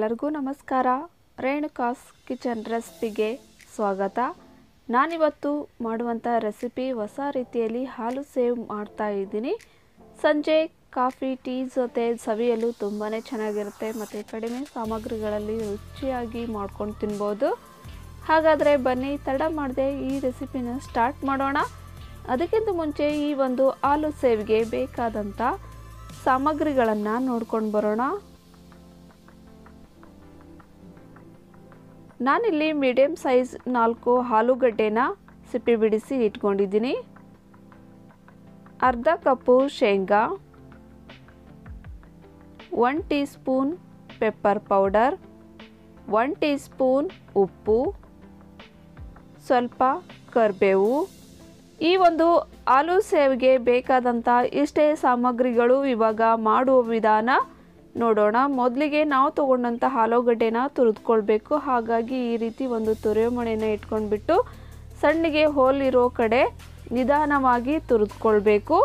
ಎಲ್ಲರಿಗೂ ನಮಸ್ಕಾರ. ರೇಣುಕಾಸ್ ಕಿಚನ್ ರೆಸಿಪಿಗೆ ಸ್ವಾಗತ. ನಾನಿವತ್ತು ಮಾಡುವಂಥ ರೆಸಿಪಿ ಹೊಸ ರೀತಿಯಲ್ಲಿ ಹಾಲು ಸೇವ್ ಮಾಡ್ತಾ ಇದ್ದೀನಿ. ಸಂಜೆ ಕಾಫಿ ಟೀ ಜೊತೆ ಸವಿಯಲು ತುಂಬಾ ಚೆನ್ನಾಗಿರುತ್ತೆ ಮತ್ತು ಕಡಿಮೆ ಸಾಮಗ್ರಿಗಳಲ್ಲಿ ರುಚಿಯಾಗಿ ಮಾಡ್ಕೊಂಡು ತಿನ್ಬೋದು. ಹಾಗಾದರೆ ಬನ್ನಿ ತಡ ಮಾಡದೆ ಈ ರೆಸಿಪಿನ ಸ್ಟಾರ್ಟ್ ಮಾಡೋಣ. ಅದಕ್ಕಿಂತ ಮುಂಚೆ ಈ ಒಂದು ಹಾಲು ಸೇವ್ಗೆ ಬೇಕಾದಂಥ ಸಾಮಗ್ರಿಗಳನ್ನು ನೋಡ್ಕೊಂಡು ಬರೋಣ. ನಾನಿಲ್ಲಿ ಮೀಡಿಯಮ್ ಸೈಜ್ 4 ಆಲೂಗಡ್ಡೆನ ಸಿಪ್ಪೆ ಬಿಡಿಸಿ ಇಟ್ಕೊಂಡಿದ್ದೀನಿ. ಅರ್ಧ ಕಪ್ಪು ಶೇಂಗಾ, 1 tea spoon pepper powder, 1 tea spoon ಉಪ್ಪು, ಸ್ವಲ್ಪ ಕರಿಬೇವು. ಈ ಒಂದು ಹಾಲು ಸೇವ್ಗೆ ಬೇಕಾದಂಥ ಇಷ್ಟೇ ಸಾಮಗ್ರಿಗಳು. ಇವಾಗ ಮಾಡುವ ವಿಧಾನ ನೋಡೋಣ. ಮೊದಲಿಗೆ ನಾವು ತಗೊಂಡಂಥ ಆಲೂಗಡ್ಡೆನ ತುರಿದುಕೊಳ್ಬೇಕು. ಹಾಗಾಗಿ ಈ ರೀತಿ ಒಂದು ತುರಿಮಣೆನ ಇಟ್ಕೊಂಡ್ಬಿಟ್ಟು ಸಣ್ಣಗೆ ಹೋಲಿರೋ ಕಡೆ ನಿಧಾನವಾಗಿ ತುರಿದುಕೊಳ್ಬೇಕು.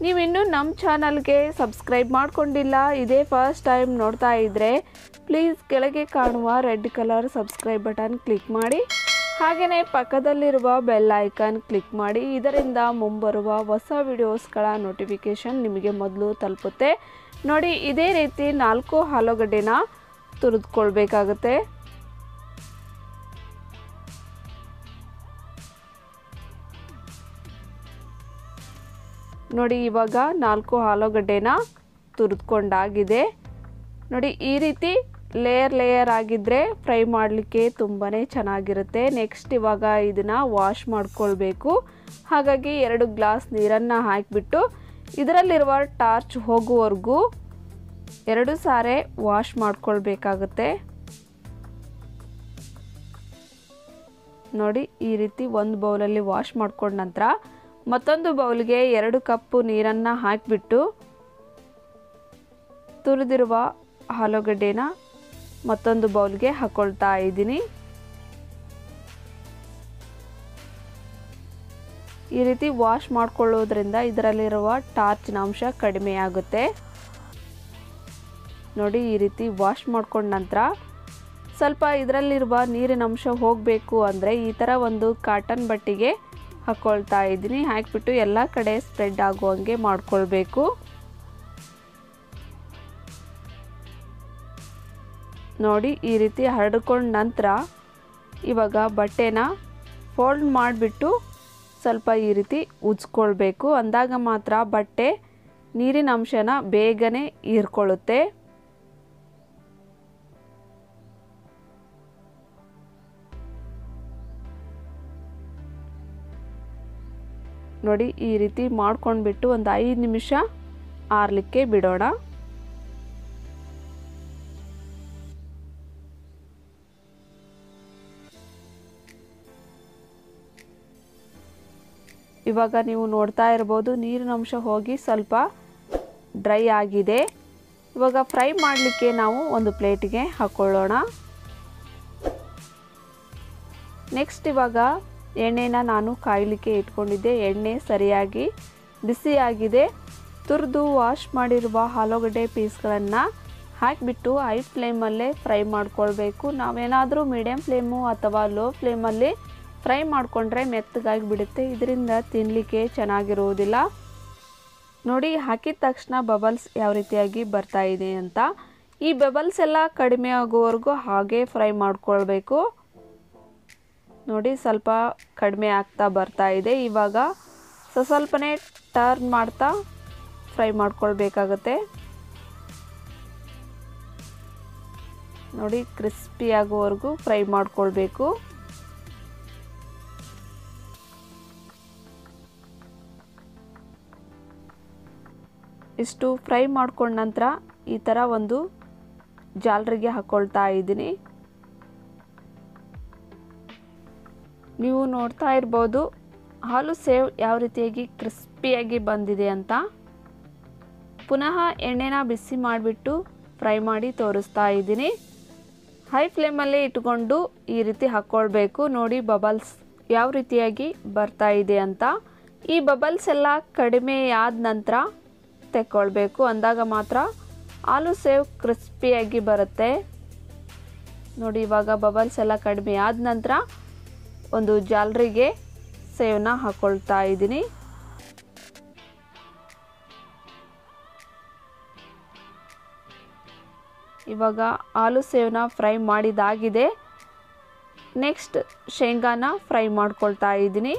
ನೀವಿನ್ನೂ ನಮ್ಮ ಚಾನಲ್ಗೆ ಸಬ್ಸ್ಕ್ರೈಬ್ ಮಾಡ್ಕೊಂಡಿಲ್ಲ, ಇದೇ ಫಸ್ಟ್ ಟೈಮ್ ನೋಡ್ತಾ ಇದ್ದರೆ ಪ್ಲೀಸ್ ಕೆಳಗೆ ಕಾಣುವ red colour subscribe button click ಮಾಡಿ. ಹಾಗೆಯೇ ಪಕ್ಕದಲ್ಲಿರುವ ಬೆಲ್ ಐಕಾನ್ ಕ್ಲಿಕ್ ಮಾಡಿ. ಇದರಿಂದ ಮುಂಬರುವ ಹೊಸ ವಿಡಿಯೋಸ್ಗಳ ನೋಟಿಫಿಕೇಷನ್ ನಿಮಗೆ ಮೊದಲು ತಲುಪುತ್ತೆ. ನೋಡಿ, ಇದೇ ರೀತಿ 4 ಆಲೂಗಡ್ಡೆನ ತುರಿದುಕೊಳ್ಬೇಕಾಗುತ್ತೆ. ನೋಡಿ, ಇವಾಗ 4 ಆಲೂಗಡ್ಡೆನ ತುರಿದುಕೊಂಡಾಗಿದೆ. ನೋಡಿ, ಈ ರೀತಿ ಲೇಯರ್ ಆಗಿದ್ದರೆ ಫ್ರೈ ಮಾಡಲಿಕ್ಕೆ ತುಂಬಾ ಚೆನ್ನಾಗಿರುತ್ತೆ. ನೆಕ್ಸ್ಟ್ ಇವಾಗ ಇದನ್ನು ವಾಶ್ ಮಾಡ್ಕೊಳ್ಬೇಕು. ಹಾಗಾಗಿ 2 ಗ್ಲಾಸ್ ನೀರನ್ನು ಹಾಕಿಬಿಟ್ಟು ಇದರಲ್ಲಿರುವ ಟಾರ್ಚ್ ಹೋಗುವವರೆಗೂ 2 ಸಾರಿ ವಾಶ್ ಮಾಡ್ಕೊಳ್ಬೇಕಾಗುತ್ತೆ. ನೋಡಿ, ಈ ರೀತಿ ಒಂದು ಬೌಲಲ್ಲಿ ವಾಶ್ ಮಾಡ್ಕೊಂಡ ನಂತರ ಮತ್ತೊಂದು ಬೌಲ್ಗೆ 2 ಕಪ್ಪು ನೀರನ್ನು ಹಾಕಿಬಿಟ್ಟು ತುರಿದಿರುವ ಆಲೂಗಡ್ಡೆನ ಮತ್ತೊಂದು ಬೌಲ್ಗೆ ಹಾಕ್ಕೊಳ್ತಾ ಇದ್ದೀನಿ. ಈ ರೀತಿ ವಾಶ್ ಮಾಡ್ಕೊಳ್ಳೋದ್ರಿಂದ ಇದರಲ್ಲಿರುವ ಟಾರ್ಚಿನ ಅಂಶ ಕಡಿಮೆ ಆಗುತ್ತೆ. ನೋಡಿ, ಈ ರೀತಿ ವಾಶ್ ಮಾಡ್ಕೊಂಡ ನಂತರ ಸ್ವಲ್ಪ ಇದರಲ್ಲಿರುವ ನೀರಿನ ಅಂಶ ಹೋಗಬೇಕು ಅಂದರೆ ಈ ಥರ ಒಂದು ಕಾಟನ್ ಬಟ್ಟೆಗೆ ಹಾಕ್ಕೊಳ್ತಾ ಇದ್ದೀನಿ. ಹಾಕಿಬಿಟ್ಟು ಎಲ್ಲ ಕಡೆ ಸ್ಪ್ರೆಡ್ ಆಗುವಂಗೆ ಮಾಡ್ಕೊಳ್ಬೇಕು. ನೋಡಿ, ಈ ರೀತಿ ಹರಡ್ಕೊಂಡ ನಂತರ ಇವಾಗ ಬಟ್ಟೆನ ಫೋಲ್ಡ್ ಮಾಡಿಬಿಟ್ಟು ಸ್ವಲ್ಪ ಈ ರೀತಿ ಉಜ್ಕೊಳ್ಬೇಕು. ಅಂದಾಗ ಮಾತ್ರ ಬಟ್ಟೆ ನೀರಿನ ಅಂಶನ ಬೇಗನೆ ಹೀರ್ಕೊಳ್ಳುತ್ತೆ. ನೋಡಿ, ಈ ರೀತಿ ಮಾಡ್ಕೊಂಡ್ಬಿಟ್ಟು ಒಂದು 5 ನಿಮಿಷ ಆರಲಿಕ್ಕೆ ಬಿಡೋಣ. ಇವಾಗ ನೀವು ನೋಡ್ತಾ ಇರ್ಬೋದು ನೀರಿನ ಅಂಶ ಹೋಗಿ ಸ್ವಲ್ಪ ಡ್ರೈ ಆಗಿದೆ. ಇವಾಗ ಫ್ರೈ ಮಾಡಲಿಕ್ಕೆ ನಾವು ಒಂದು ಪ್ಲೇಟಿಗೆ ಹಾಕ್ಕೊಳ್ಳೋಣ. ನೆಕ್ಸ್ಟ್ ಇವಾಗ ಎಣ್ಣೆನ ನಾನು ಕಾಯಲಿಕ್ಕೆ ಇಟ್ಕೊಂಡಿದ್ದೆ. ಎಣ್ಣೆ ಸರಿಯಾಗಿ ಬಿಸಿಯಾಗಿದೆ. ತುರಿದು ವಾಶ್ ಮಾಡಿರುವ ಆಲೂಗಡ್ಡೆ ಪೀಸ್ಗಳನ್ನು ಹಾಕಿಬಿಟ್ಟು ಹೈ ಫ್ಲೇಮಲ್ಲೇ ಫ್ರೈ ಮಾಡ್ಕೊಳ್ಬೇಕು. ನಾವೇನಾದರೂ ಮೀಡಿಯಮ್ ಫ್ಲೇಮು ಅಥವಾ ಲೋ ಫ್ಲೇಮಲ್ಲಿ ಫ್ರೈ ಮಾಡಿಕೊಂಡ್ರೆ ಮೆತ್ತಗಾಗಿ ಬಿಡುತ್ತೆ. ಇದರಿಂದ ತಿನ್ನಲಿಕ್ಕೆ ಚೆನ್ನಾಗಿರುವುದಿಲ್ಲ. ನೋಡಿ, ಹಾಕಿದ ತಕ್ಷಣ ಬಬಲ್ಸ್ ಯಾವ ರೀತಿಯಾಗಿ ಬರ್ತಾ ಇದೆ ಅಂತ. ಈ ಬಬಲ್ಸ್ ಎಲ್ಲ ಕಡಿಮೆ ಆಗೋವರೆಗೂ ಹಾಗೆ ಫ್ರೈ ಮಾಡ್ಕೊಳ್ಬೇಕು. ನೋಡಿ, ಸ್ವಲ್ಪ ಕಡಿಮೆ ಆಗ್ತಾ ಬರ್ತಾ ಇದೆ. ಇವಾಗ ಸ್ವಲ್ಪನೇ ಟರ್ನ್ ಮಾಡ್ತಾ ಫ್ರೈ ಮಾಡ್ಕೊಳ್ಬೇಕಾಗತ್ತೆ. ನೋಡಿ, ಕ್ರಿಸ್ಪಿ ಆಗೋವರೆಗೂ ಫ್ರೈ ಮಾಡ್ಕೊಳ್ಬೇಕು. ಇಷ್ಟು ಫ್ರೈ ಮಾಡ್ಕೊಂಡ ನಂತರ ಈ ಥರ ಒಂದು ಜಾಲರಿಗೆ ಹಾಕ್ಕೊಳ್ತಾ ಇದ್ದೀನಿ. ನೀವು ನೋಡ್ತಾ ಇರ್ಬೋದು ಹಾಲು ಸೇವ್ ಯಾವ ರೀತಿಯಾಗಿ ಕ್ರಿಸ್ಪಿಯಾಗಿ ಬಂದಿದೆ ಅಂತ. ಪುನಃ ಎಣ್ಣೆನ ಬಿಸಿ ಮಾಡಿಬಿಟ್ಟು ಫ್ರೈ ಮಾಡಿ ತೋರಿಸ್ತಾ ಇದ್ದೀನಿ. ಹೈ ಫ್ಲೇಮಲ್ಲೇ ಇಟ್ಕೊಂಡು ಈ ರೀತಿ ಹಾಕ್ಕೊಳ್ಬೇಕು. ನೋಡಿ, ಬಬಲ್ಸ್ ಯಾವ ರೀತಿಯಾಗಿ ಬರ್ತಾ ಇದೆ ಅಂತ. ಈ ಬಬಲ್ಸ್ ಎಲ್ಲ ಕಡಿಮೆ ಆದ ನಂತರ ತೆಕ್ಕೊಳ್ಬೇಕು. ಅಂದಾಗ ಮಾತ್ರ ಹಾಲು ಸೇವ್ ಕ್ರಿಸ್ಪಿಯಾಗಿ ಬರುತ್ತೆ. ನೋಡಿ ಇವಾಗ ಬಬಲ್ಸ್ ಎಲ್ಲ ಕಡಿಮೆ ಆದ ನಂತರ ಒಂದು ಜಾಲರಿಗೆ ಸೇವನ್ನ ಹಾಕೊಳ್ತಾ ಇದ್ದೀನಿ. ಇವಾಗ ಆಲೂ ಸೇವನ್ನ ಫ್ರೈ ಮಾಡಿದಾಗಿದೆ. ನೆಕ್ಸ್ಟ್ ಶೇಂಗಾನ ಫ್ರೈ ಮಾಡ್ಕೊಳ್ತಾ ಇದ್ದೀನಿ.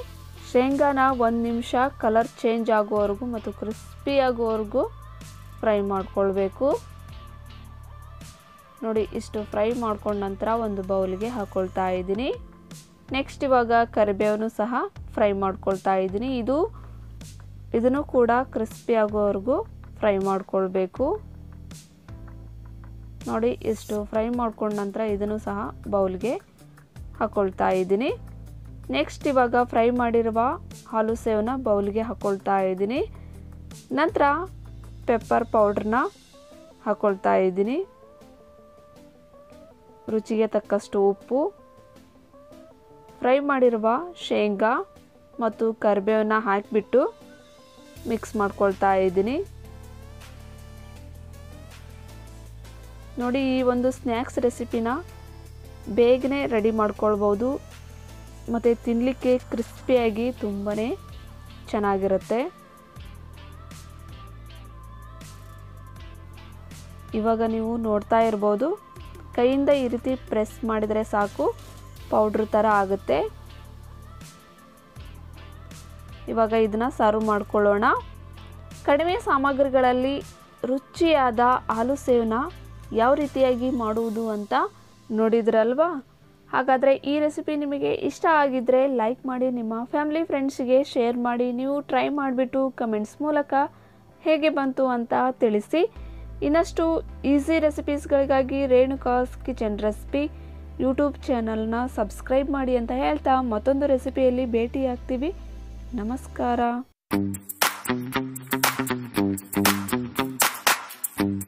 ಶೇಂಗಾನ 1 ನಿಮಿಷ ಕಲರ್ ಚೇಂಜ್ ಆಗೋವರೆಗೂ ಮತ್ತು ಕ್ರಿಸ್ಪಿ ಆಗೋವರೆಗೂ ಫ್ರೈ ಮಾಡ್ಕೊಳ್ಬೇಕು. ನೋಡಿ ಇಷ್ಟು ಫ್ರೈ ಮಾಡ್ಕೊಂಡ ನಂತರ ಒಂದು ಬೌಲ್ಗೆ ಹಾಕೊಳ್ತಾ ಇದ್ದೀನಿ. ನೆಕ್ಸ್ಟ್ ಇವಾಗ ಕರಿಬೇವನ್ನು ಸಹ ಫ್ರೈ ಮಾಡ್ಕೊಳ್ತಾ ಇದ್ದೀನಿ. ಇದನ್ನು ಕೂಡ ಕ್ರಿಸ್ಪಿ ಆಗೋವರೆಗೂ ಫ್ರೈ ಮಾಡ್ಕೊಳ್ಬೇಕು. ನೋಡಿ ಇಷ್ಟು ಫ್ರೈ ಮಾಡ್ಕೊಂಡ ನಂತರ ಇದನ್ನು ಸಹ ಬೌಲ್ಗೆ ಹಾಕೊಳ್ತಾ ಇದ್ದೀನಿ. ನೆಕ್ಸ್ಟ್ ಇವಾಗ ಫ್ರೈ ಮಾಡಿರುವ ಆಲೂ ಸೇವನ್ನ ಬೌಲ್ಗೆ ಹಾಕೊಳ್ತಾ ಇದ್ದೀನಿ. ನಂತರ ಪೆಪ್ಪರ್ ಪೌಡ್ರನ್ನ ಹಾಕೊಳ್ತಾ ಇದ್ದೀನಿ. ರುಚಿಗೆ ತಕ್ಕಷ್ಟು ಉಪ್ಪು, ಫ್ರೈ ಮಾಡಿರುವ ಶೇಂಗಾ ಮತ್ತು ಕರಿಬೇವನ್ನ ಹಾಕಿಬಿಟ್ಟು ಮಿಕ್ಸ್ ಮಾಡ್ಕೊಳ್ತಾ ಇದ್ದೀನಿ. ನೋಡಿ ಈ ಒಂದು ಸ್ನ್ಯಾಕ್ಸ್ ರೆಸಿಪಿನ ಬೇಗನೆ ರೆಡಿ ಮಾಡ್ಕೊಳ್ಬೋದು ಮತ್ತು ತಿನ್ನಲಿಕ್ಕೆ ಕ್ರಿಸ್ಪಿಯಾಗಿ ತುಂಬಾ ಚೆನ್ನಾಗಿರುತ್ತೆ. ಇವಾಗ ನೀವು ನೋಡ್ತಾ ಇರ್ಬೋದು, ಕೈಯಿಂದ ಈ ರೀತಿ ಪ್ರೆಸ್ ಮಾಡಿದರೆ ಸಾಕು ಪೌಡ್ರ್ ಥರ ಆಗುತ್ತೆ. ಇವಾಗ ಇದನ್ನು ಸರ್ವ್ ಮಾಡ್ಕೊಳ್ಳೋಣ. ಕಡಿಮೆ ಸಾಮಗ್ರಿಗಳಲ್ಲಿ ರುಚಿಯಾದ ಆಲೂ ಸೇವನ್ನ ಯಾವ ರೀತಿಯಾಗಿ ಮಾಡುವುದು ಅಂತ ನೋಡಿದ್ರಲ್ವಾ? ಹಾಗಾದರೆ ಈ ರೆಸಿಪಿ ನಿಮಗೆ ಇಷ್ಟ ಆಗಿದ್ದರೆ ಲೈಕ್ ಮಾಡಿ, ನಿಮ್ಮ ಫ್ಯಾಮಿಲಿ ಫ್ರೆಂಡ್ಸಿಗೆ ಶೇರ್ ಮಾಡಿ. ನೀವು ಟ್ರೈ ಮಾಡಿಬಿಟ್ಟು ಕಮೆಂಟ್ಸ್ ಮೂಲಕ ಹೇಗೆ ಬಂತು ಅಂತ ತಿಳಿಸಿ. ಇನ್ನಷ್ಟು ಈಸಿ ರೆಸಿಪೀಸ್ಗಳಿಗಾಗಿ ರೇಣುಕಾಸ್ ಕಿಚನ್ ರೆಸಿಪಿ ಯೂಟ್ಯೂಬ್ ಚಾನಲ್ನ ಸಬ್ಸ್ಕ್ರೈಬ್ ಮಾಡಿ ಅಂತ ಹೇಳ್ತಾ ಮತ್ತೊಂದು ರೆಸಿಪಿಯಲ್ಲಿ ಭೇಟಿ ಆಗ್ತೀವಿ. ನಮಸ್ಕಾರ.